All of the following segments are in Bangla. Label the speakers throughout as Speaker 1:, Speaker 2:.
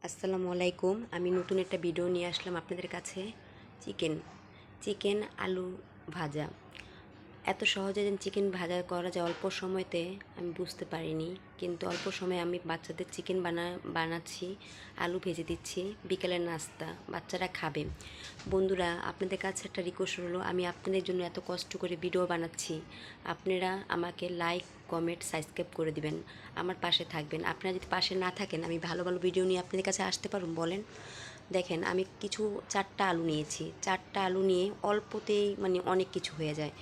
Speaker 1: আসসালামু আলাইকুম। আমি নতুন একটা ভিডিও নিয়ে আসলাম আপনাদের কাছে। চিকেন আলু ভাজা। এত সহজে যেন চিকেন ভাজা করা যায় অল্প সময়তে আমি বুঝতে পারিনি, কিন্তু অল্প সময়ে আমি বাচ্চাদের চিকেন বানাচ্ছি, আলু ভেজে দিচ্ছি, বিকেলের নাস্তা বাচ্চারা খাবে। বন্ধুরা, আপনাদের কাছে একটা রিকোয়েস্ট হলো, আমি আপনাদের জন্য এত কষ্ট করে ভিডিও বানাচ্ছি, আপনারা আমাকে লাইক কমেন্ট সাবস্ক্রাইব করে দিবেন, আমার পাশে থাকবেন। আপনারা যদি পাশে না থাকেন আমি ভালো ভালো ভিডিও নিয়ে আপনাদের কাছে আসতে পারুন বলেন? দেখেন, আমি চারটা আলু নিয়েছি। চারটা আলু নিয়ে অল্পতেই অনেক কিছু হয়ে যায়।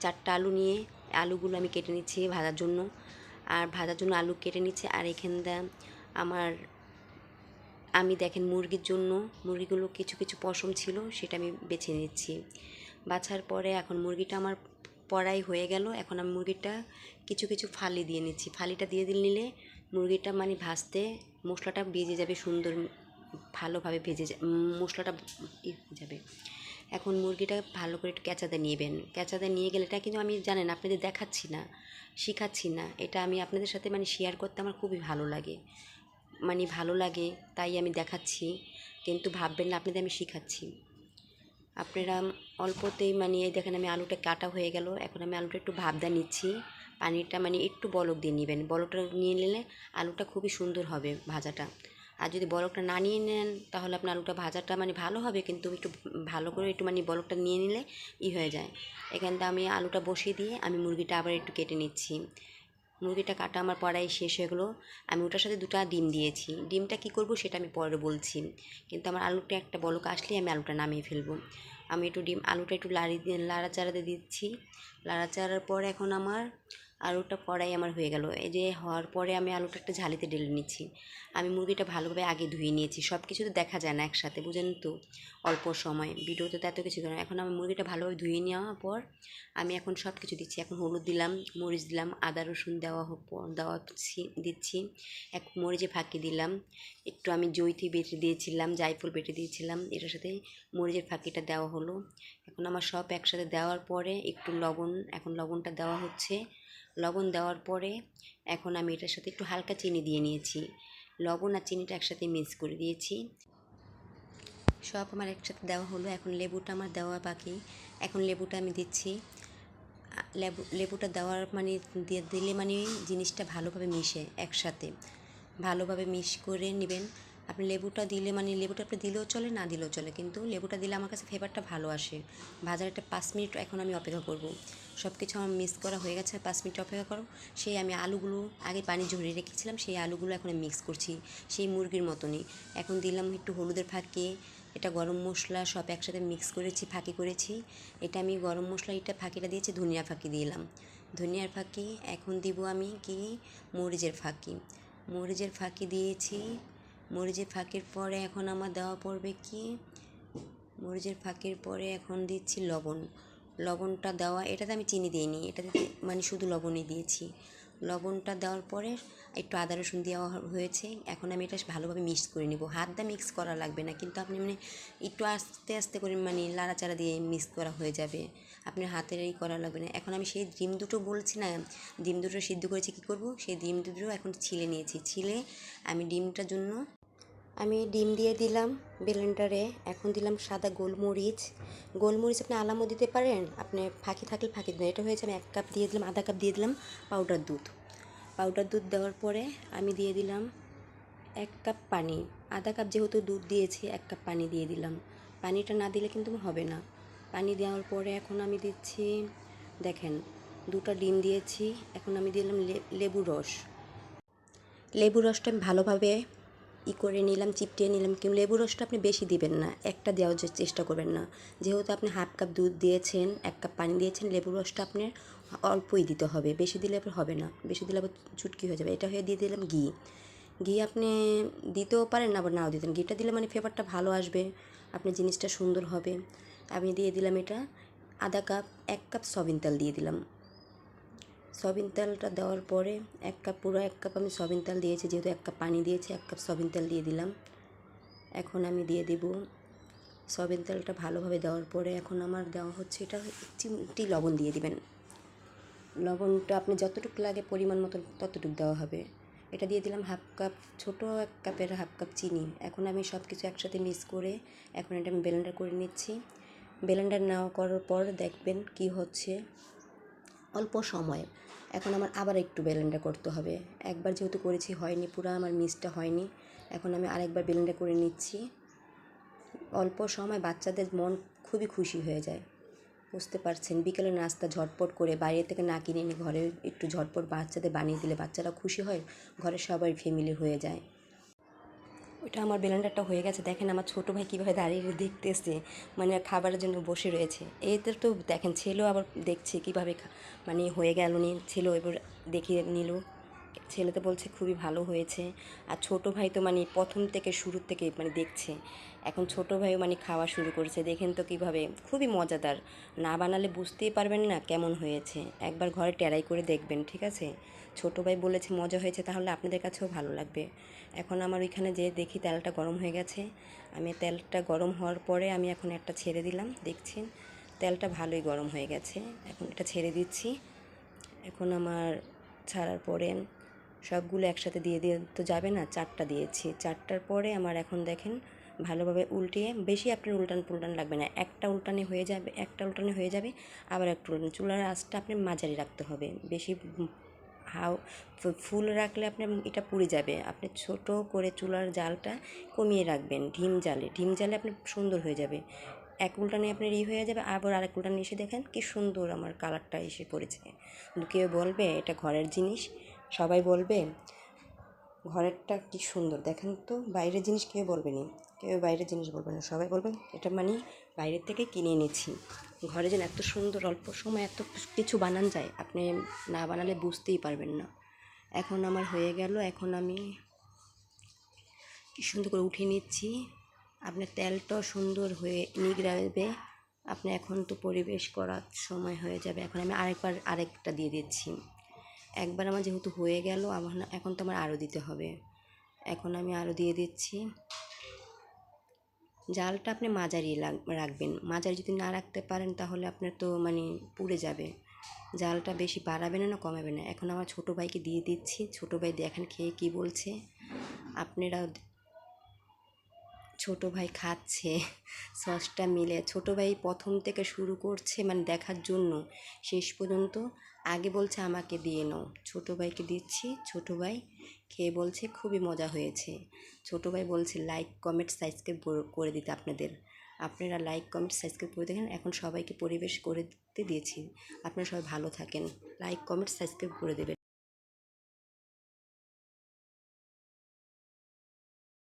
Speaker 1: চারটা আলু নিয়ে আলুগুলো আমি কেটে নিচ্ছি ভাজার জন্য। আর ভাজার জন্য আলু কেটে নিচ্ছি। আর এখানটা আমি দেখেন মুরগির জন্য মুরগিগুলো কিছু কিছু পশম ছিল, সেটা আমি বেছে নিচ্ছি। বাছার পরে এখন মুরগিটা আমার পড়াই হয়ে গেল। এখন আমি মুরগিটা কিছু কিছু ফালি দিয়ে নিচ্ছি। ফালিটা দিয়ে নিলে মুরগিটা ভাজতে মশলাটা ভেজে যাবে, সুন্দর ভালোভাবে মশলাটা হয়ে যাবে। এখন মুরগিটা ভালো করে একটু ক্যাঁচাতে নেবেন। ক্যাঁচাতে নিয়ে গেলে, এটা কিন্তু আমি জানেন আপনাদের দেখাচ্ছি না, শিখাচ্ছি না, এটা আমি আপনাদের সাথে শেয়ার করতে আমার খুবই ভালো লাগে, তাই আমি দেখাচ্ছি। কিন্তু ভাববেন না আপনাদের আমি শিখাচ্ছি। আপনারা অল্পতেই এই দেখেন আমি আলুটা কাটা হয়ে গেল। এখন আমি আলুটা একটু ভাবদা নিচ্ছি। পানিটা একটু বলক দিয়ে নেবেন। বলকটা নিয়ে নিলে আলুটা খুবই সুন্দর হবে ভাজাটা। আর যদি বলকটা না নিয়ে নেন তাহলে আপনার আলুটা ভাজাটা ভালো হবে, কিন্তু একটু ভালো করে একটু বলকটা নিয়ে নিলে হয়ে যায়। এখানটা আমি আলুটা বসিয়ে দিয়ে আমি মুরগিটা আবার একটু কেটে নিচ্ছি। মুরগিটা কাটা আমার পড়াই শেষ হয়ে গেলো। আমি ওটার সাথে দুটো ডিম দিয়েছি। ডিমটা কি করব সেটা আমি পরে বলছি, কিন্তু আমার আলুটা একটা বলক আসলেই আমি আলুটা নামিয়ে ফেলবো। আমি আলুটা একটু লাড়াচাড়া দিয়ে দিচ্ছি। লাড়াচাড়ার পরে এখন আমার আলুটা কড়াই আমার হয়ে গেল। এই যে হওয়ার পরে আমি আলুটা একটা ঝালিতে ঢেলে নিচ্ছি। আমি মুরগিটা ভালোভাবে আগে ধুয়ে নিয়েছি। সব কিছু তো দেখা যায় না একসাথে, বুঝেন তো, অল্প সময় ভিডিওতে তো এত কিছু করে। এখন আমি মুরগিটা ভালোভাবে ধুয়ে নেওয়ার পর আমি এখন সব কিছু দিচ্ছি। এখন হলুদ দিলাম, মরিচ দিলাম, আদা রসুন দিচ্ছি। এক মরিচে ফাঁকি দিলাম, একটু আমি জৈথি বেটে দিয়েছিলাম, জায়ফল বেটে দিয়েছিলাম, এটার সাথে মরিচের ফাঁকিটা দেওয়া হলো। এখন আমার সব একসাথে দেওয়ার পরে একটু লবণ, এখন লবণটা দেওয়া হচ্ছে। লবণ দেওয়ার পরে এখন আমি এটার সাথে একটু হালকা চিনি দিয়ে নিয়েছি। লবণ আর চিনিটা একসাথে মিক্স করে দিয়েছি। সব আমার একসাথে দেওয়া হলো। এখন লেবুটা আমার দেওয়া বাকি। এখন লেবুটা আমি দিচ্ছি। লেবুটা দেওয়ার দিলে জিনিসটা ভালোভাবে মিশে একসাথে, ভালোভাবে মিশ করে নেবেন। আপনি লেবুটা দিলে লেবুটা আপনি দিলেও চলে, না দিলেও চলে, কিন্তু লেবুটা দিলে আমার কাছে ফ্লেভারটা ভালো আসে। ভাজার একটা 5 মিনিট এখন আমি অপেক্ষা করব। সব কিছু আমার মিক্স করা হয়ে গেছে। 5 মিনিট অপেক্ষা করো। সেই আমি আলুগুলো আগে পানি ঝরিয়ে রেখেছিলাম, সেই আলুগুলো এখন আমি মিক্স করছি সেই মুরগির মতনই। এখন দিলাম একটু হলুদের ফাঁকি, এটা গরম মশলা সব একসাথে মিক্স করেছি, ফাঁকি করেছি। এটা আমি গরম মশলা, এটা ফাঁকিটা দিয়েছি, ধনিয়া ফাঁকি দিলাম, ধনিয়ার ফাঁকি। এখন দিব আমি কি, মরিচের ফাঁকি। মরিচের ফাঁকি দিয়েছি। মরিচের ফাঁকির পরে এখন আমার দেওয়া পড়বে কি, মরিচের ফাঁকির পরে এখন দিচ্ছি লবণ। লবণটা দেওয়া, এটাতে আমি চিনি দিইনি, এটাতে শুধু লবণই দিয়েছি। লবণটা দেওয়ার পরে একটু আদা রসুন দেওয়া হয়েছে। এখন আমি এটা ভালোভাবে মিক্স করে নেব। হাত দিয়ে মিক্স করা লাগবে না, কিন্তু আপনি একটু আস্তে আস্তে করে লাড়াচাড়া দিয়ে মিক্স করা হয়ে যাবে, আপনার হাতেরই করা লাগবে না। এখন আমি সেই ডিম দুটো বলছি না, ডিম দুটো সিদ্ধ করেছি, কী করব, সেই ডিম দুটো এখন ছিলে নিয়েছি। ছিলে আমি ডিমটার জন্য আমি ডিম দিয়ে দিলাম ব্লেন্ডারে। এখন দিলাম সাদা গোলমরিচ। গোলমরিচ আপনি আলামও দিতে পারেন, আপনি ফাঁকি থাকলে ফাঁকি দিন। এটা হয়েছে আমি 1 কাপ দিয়ে দিলাম, আধা কাপ দিয়ে দিলাম পাউডার দুধ। পাউডার দুধ দেওয়ার পরে আমি দিয়ে দিলাম 1 কাপ পানি। আধা কাপ যেহেতু দুধ দিয়েছি, 1 কাপ পানি দিয়ে দিলাম। পানিটা না দিলে কিন্তু হবে না। পানি দেওয়ার পরে এখন আমি দিচ্ছি, দেখেন 2টা ডিম দিয়েছি। এখন আমি দিলাম লেবু রস। লেবু রসটা আমি ভালোভাবে করে নিলাম, চিপটিয়ে নিলাম। কিন্তু লেবু রসটা আপনি বেশি দিবেন না, একটা দেওয়ার চেষ্টা করবেন না। যেহেতু আপনি 1/2 কাপ দুধ দিয়েছেন, 1 কাপ পানি দিয়েছেন, লেবু রসটা আপনার অল্পই দিতে হবে, বেশি দিলে আবার হবে না, বেশি দিলে আবার চুটকি হয়ে যাবে। এটা হয়ে দিয়ে দিলাম ঘি। ঘি আপনি দিতেও পারেন, আবার নাও দিতেন। ঘিটা দিলে ফ্লেভারটা ভালো আসবে, আপনার জিনিসটা সুন্দর হবে। আমি দিয়ে দিলাম এটা আধা কাপ, 1 কাপ সয়াবিন তেল দিয়ে দিলাম। সয়াবিন তেলটা দেওয়ার পরে পুরো 1 কাপ আমি সয়াবিন তেল দিয়েছি, যেহেতু 1 কাপ পানি দিয়েছি, 1 কাপ সয়াবিন তেল দিয়ে দিলাম। এখন আমি দিয়ে দেব সয়াবিন তেলটা ভালোভাবে দেওয়ার পরে এখন আমার দেওয়া হচ্ছে এটা চিমটি লবণ দিয়ে দিবেন। লবণটা আপনি যতটুকু লাগে পরিমাণ মতো ততটুকু দেওয়া হবে। এটা দিয়ে দিলাম হাফ কাপ, ছোটো এক কাপের হাফ কাপ চিনি। এখন আমি সব কিছু একসাথে মিক্স করে এখন এটা আমি ব্লেন্ডার করে নিচ্ছি। ব্লেন্ডার না করার পর দেখবেন কি হচ্ছে, অল্প সময় এখন আমার আবার একটু ব্লেন্ডার করতে হবে। একবার যেহেতু করেছি হয়নি, পুরো আমার মিক্সটা হয়নি, এখন আমি আরেকবার ব্লেন্ডার করে নিচ্ছি। অল্প সময় বাচ্চাদের মন খুবই খুশি হয়ে যায়, বুঝতে পারছেন। বিকেলে নাস্তা ঝটপট করে বাইরে থেকে না কিনে এনে ঘরে একটু ঝটপট বাচ্চাদের বানিয়ে দিলে বাচ্চারা খুশি হয়, ঘরের সবাই ফ্যামিলি হয়ে যায়। ওইটা আমার ব্লেন্ডারটা হয়ে গেছে। দেখেন আমার ছোটো ভাই কীভাবে দাঁড়িয়ে দেখতেছে, মানে খাবারের জন্য বসে রয়েছে। এতে তো দেখেন ছেলেও আবার দেখছে কীভাবে মানে হয়ে গেল নি, ছেলেও এবার দেখিয়ে নিল। ছেলে তো বলছে খুবই ভালো হয়েছে। আর ছোটো ভাই তো মানে প্রথম থেকে শুরুর থেকে মানে দেখছে। এখন ছোটো ভাইও মানে খাওয়া শুরু করেছে। দেখেন তো কীভাবে, খুবই মজাদার। না বানালে বুঝতেই পারবেন না কেমন হয়েছে। একবার ঘরে ট্রাই করে দেখবেন, ঠিক আছে। ছোটো ভাই বলেছে মজা হয়েছে, তাহলে আপনাদের কাছেও ভালো লাগবে। এখন আমার ওইখানে যে দেখি তেলটা গরম হয়ে গেছে। আমি তেলটা গরম হওয়ার পরে আমি এখন একটা ছেড়ে দিলাম, দেখছেন তেলটা ভালোই গরম হয়ে গেছে। এখন এটা ছেড়ে দিচ্ছি। এখন আমার ছাড়ার পরে সবগুলো একসাথে দিয়ে তো যাবে না, 4টা দিয়েছি। 4টার পরে আমার এখন দেখেন ভালোভাবে উল্টিয়ে, বেশি আপনার উল্টান পুল্টান লাগবে না, একটা উল্টানে হয়ে যাবে, একটা উল্টানে হয়ে যাবে, আবার একটা উল্টান। চুলার আঁচটা আপনি মাঝারি রাখতে হবে, বেশি ফুল রাখলে আপনার এটা পুড়ে যাবে। আপনি ছোট করে চুলার জালটা কমিয়ে রাখবেন, ঢিম জালে আপনার সুন্দর হয়ে যাবে। এক উল্টানে আপনার হয়ে যাবে, আবার আরেক উল্টানে এসে দেখেন কি সুন্দর আমার কালারটা এসে পড়েছে। কেউ বলবে এটা ঘরের জিনিস, সবাই বলবে ঘরেরটা কি সুন্দর, দেখেন তো। বাইরের জিনিস কেউ বলবে না, কেউ বাইরের জিনিস বলবে না, সবাই বলবে এটা মানে বাইরের থেকে কিনে এনেছি। ঘরে যেন এত সুন্দর অল্প সময় এত কিছু বানান যায়, আপনি না বানালে বুঝতেই পারবেন না। এখন আমার হয়ে গেল, এখন আমি কি সুন্দর করে উঠিয়ে নিচ্ছি। আপনার তেলটাও সুন্দর হয়ে নিগড়াবে। আপনি এখন তো পরিবেশ করার সময় হয়ে যাবে। এখন আমি আরেকটা দিয়ে দিচ্ছি। একবার আমার যেহেতু হয়ে গেল, আমার এখন তো আমার আরও দিতে হবে। এখন আমি আরও দিয়ে দিচ্ছি। জালটা আপনি মাঝারি রাখবেন, মাঝারি যদি না রাখতে পারেন তাহলে আপনার তো মানে পুড়ে যাবে। জালটা বেশি বাড়াবেন না কমাবে না। এখন আমার ছোটো ভাইকে দিয়ে দিচ্ছি, ছোটো ভাই দেখেন খেয়ে কী বলছে। আপনারা, ছোটো ভাই খাচ্ছে সসটা মিলে। ছোটো ভাই প্রথম থেকে শুরু করছে মানে দেখার জন্য, শেষ পর্যন্ত আগে বলছে আমাকে দিয়ে নাও। ছোটো ভাইকে দিচ্ছি, ছোটো ভাই খেয়ে বলছে খুবই মজা হয়েছে। ছোটো ভাই বলছে লাইক কমেন্ট সাবস্ক্রাইব করে দিতে আপনাদের। আপনারা লাইক কমেন্ট সাবস্ক্রাইব করে দেখেন। এখন সবাইকে পরিবেশ করে দিতে দিয়েছি। আপনারা সবাই ভালো থাকেন, লাইক কমেন্ট সাবস্ক্রাইব করে দেবেন।